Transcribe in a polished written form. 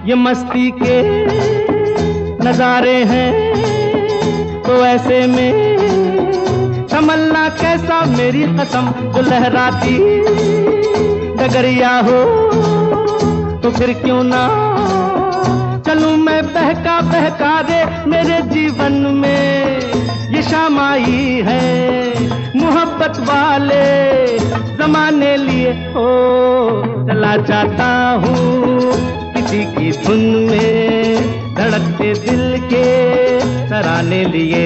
ये मस्ती के नजारे हैं, तो ऐसे में संभलना कैसा मेरी कसम, जो लहराती डगरिया हो तो फिर क्यों ना चलूं मैं बहका बहका रे। मेरे जीवन में ये शाम आई है मोहब्बत वाले जमाने लिए, हो चला जाता हूँ किसी की धुन में धड़कते दिल के सराहने लिए।